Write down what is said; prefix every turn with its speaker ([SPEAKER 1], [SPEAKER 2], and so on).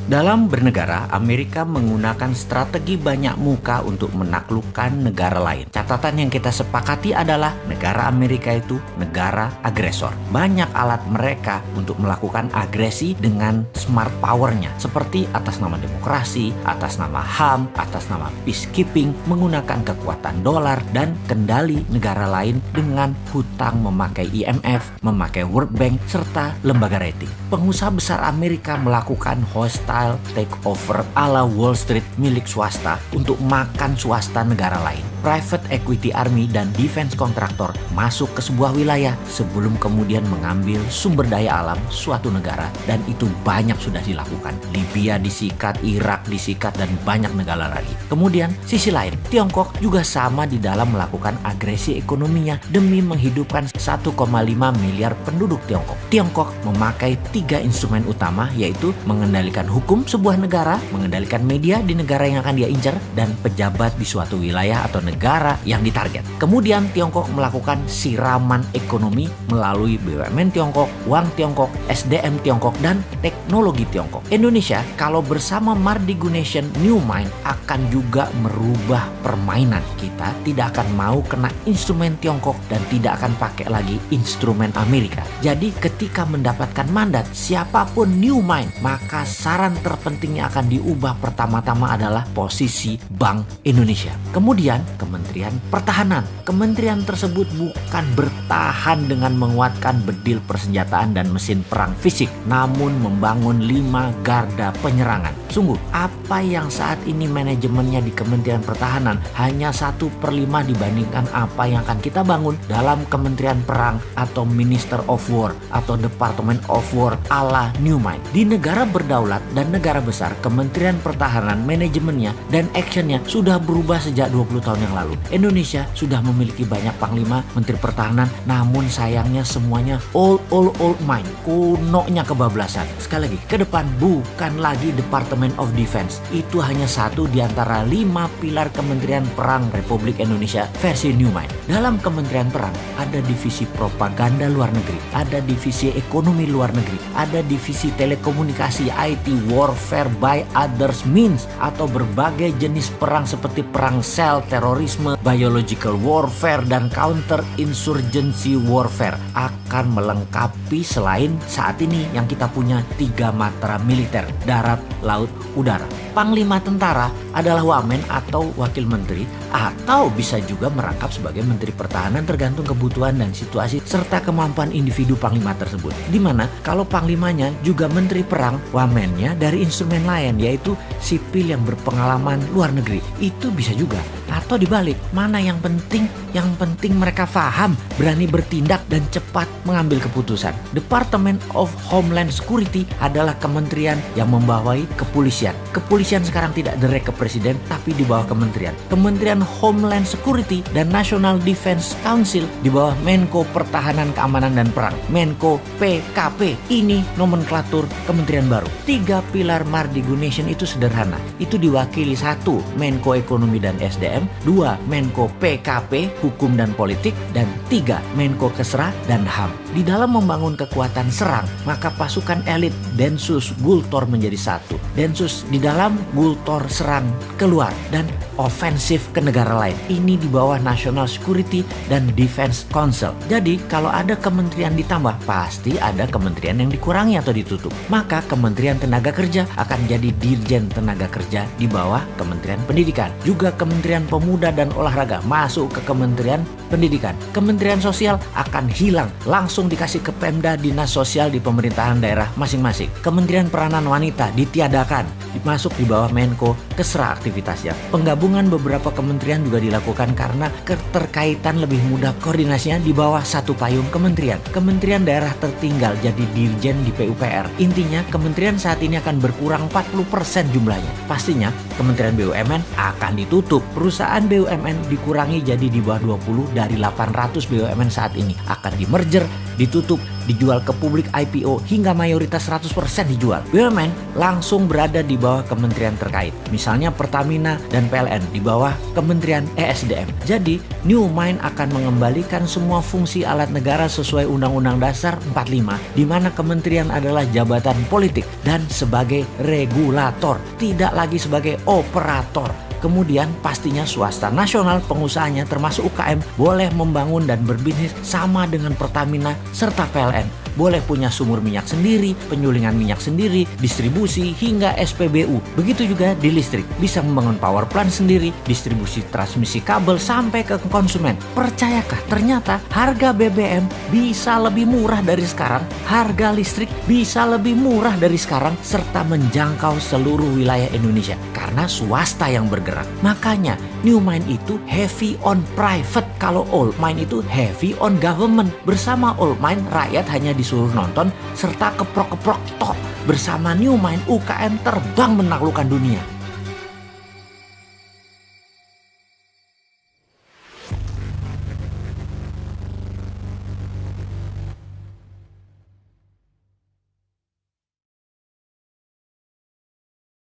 [SPEAKER 1] Dalam bernegara, Amerika menggunakan strategi banyak muka untuk menaklukkan negara lain. Catatan yang kita sepakati adalah negara Amerika itu negara agresor. Banyak alat mereka untuk melakukan agresi dengan smart power-nya, seperti atas nama demokrasi, atas nama HAM, atas nama peacekeeping, menggunakan kekuatan dolar dan kendali negara lain dengan hutang memakai IMF, memakai World Bank, serta lembaga rating. Pengusaha besar Amerika melakukan hostile takeover ala Wall Street milik swasta untuk makan swasta negara lain. Private equity army dan defense kontraktor masuk ke sebuah wilayah sebelum kemudian mengambil sumber daya alam suatu negara, dan itu banyak sudah dilakukan. Libya disikat, Irak disikat, dan banyak negara lagi. Kemudian sisi lain, Tiongkok juga sama di dalam melakukan agresi ekonominya demi menghidupkan 1,5 miliar penduduk Tiongkok. Tiongkok memakai 3 instrumen utama, yaitu mengendalikan hukum sebuah negara, mengendalikan media di negara yang akan dia incar, dan pejabat di suatu wilayah atau negara yang ditarget. Kemudian Tiongkok melakukan siraman ekonomi melalui BUMN Tiongkok, uang Tiongkok, SDM Tiongkok, dan teknologi Tiongkok. Indonesia kalau bersama Mardigu Nation New Mind akan juga merubah permainan. Kita tidak akan mau kena instrumen Tiongkok dan tidak akan pakai lagi instrumen Amerika. Jadi ketika mendapatkan mandat siapapun New Mind, maka saran terpentingnya akan diubah pertama-tama adalah posisi Bank Indonesia. Kemudian Kementerian Pertahanan. Kementerian tersebut bukan bertahan dengan menguatkan bedil persenjataan dan mesin perang fisik, namun membangun 5 garda penyerangan. Sungguh, apa yang saat ini manajemennya di Kementerian Pertahanan hanya 1/5 dibandingkan apa yang akan kita bangun dalam Kementerian Perang atau Minister of War atau Department of War ala New Mind. Di negara berdaulat dan negara besar, Kementerian Pertahanan manajemennya dan actionnya sudah berubah sejak 20 tahun yang lalu. Indonesia sudah memiliki banyak panglima, menteri pertahanan, namun sayangnya semuanya old mind, kunonya kebablasan. Sekali lagi, ke depan bukan lagi Department of Defense. Itu hanya satu di antara 5 pilar Kementerian Perang Republik Indonesia versi New Mind. Dalam Kementerian Perang ada divisi propaganda luar negeri, ada divisi ekonomi luar negeri, ada divisi telekomunikasi, IT, warfare by others means, atau berbagai jenis perang seperti perang sel, terorisme, biological warfare, dan counter insurgency warfare akan melengkapi selain saat ini yang kita punya 3 matra militer, darat, laut, udara. Panglima tentara adalah wamen atau wakil menteri, atau bisa juga merangkap sebagai menteri pertahanan tergantung kebutuhan dan situasi serta kemampuan individu panglima tersebut. Dimana kalau panglimanya juga menteri perang, wamennya dari instrumen lain yaitu sipil yang berpengalaman luar negeri. Itu bisa juga. Atau dibalik, mana yang penting? Yang penting mereka paham, berani bertindak, dan cepat mengambil keputusan. Department of Homeland Security adalah kementerian yang membawahi kepolisian. Kepolisian sekarang tidak direct ke presiden, tapi di bawah kementerian. Kementerian Homeland Security dan National Defense Council di bawah Menko Pertahanan, Keamanan, dan Perang. Menko PKP. Ini nomenklatur kementerian baru. 3 pilar Mardigu Nation itu sederhana. Itu diwakili 1 Menko Ekonomi dan SDM, 2 Menko PKP, Hukum dan Politik, dan 3 Menko Kesra dan HAM. Di dalam membangun kekuatan serang, maka pasukan elit Densus Gultor menjadi 1. Densus di dalam, Gultor serang keluar, dan ofensif ke negara lain. Ini di bawah National Security dan Defense Council. Jadi kalau ada kementerian ditambah, pasti ada kementerian yang dikurangi atau ditutup. Maka Kementerian Tenaga Kerja akan jadi Dirjen Tenaga Kerja di bawah Kementerian Pendidikan. Juga Kementerian Pemuda dan Olahraga masuk ke Kementerian Pendidikan. Kementerian Sosial akan hilang, langsung dikasih ke Pemda, dinas sosial di pemerintahan daerah masing-masing. Kementerian Peranan Wanita ditiadakan, masuk di bawah Menko Kesra aktivitasnya. Penggabungan beberapa kementerian juga dilakukan karena keterkaitan lebih mudah koordinasinya di bawah satu payung kementerian. Kementerian daerah tertinggal jadi dirjen di PUPR. Intinya kementerian saat ini akan berkurang 40% jumlahnya. Pastinya Kementerian BUMN akan ditutup. Perusahaan perusahaan BUMN dikurangi jadi di bawah 20 dari 800 BUMN saat ini. Akan di-merger, ditutup, dijual ke publik IPO hingga mayoritas 100% dijual. BUMN langsung berada di bawah kementerian terkait. Misalnya Pertamina dan PLN di bawah Kementerian ESDM. Jadi New Mind akan mengembalikan semua fungsi alat negara sesuai Undang-Undang Dasar 45, di mana kementerian adalah jabatan politik dan sebagai regulator, tidak lagi sebagai operator. Kemudian pastinya swasta nasional pengusahanya termasuk UKM boleh membangun dan berbisnis sama dengan Pertamina serta PLN. Boleh punya sumur minyak sendiri, penyulingan minyak sendiri, distribusi hingga SPBU. Begitu juga di listrik, bisa membangun power plant sendiri, distribusi transmisi kabel sampai ke konsumen. Percayakah ternyata harga BBM bisa lebih murah dari sekarang, harga listrik bisa lebih murah dari sekarang, serta menjangkau seluruh wilayah Indonesia karena swasta yang bergerak. Makanya New Mind itu heavy on private, kalau Old Mind itu heavy on government. Bersama Old Mind rakyat hanya disuruh nonton serta keprok-keprok tok. Bersama New Mind UKM terbang menaklukkan dunia.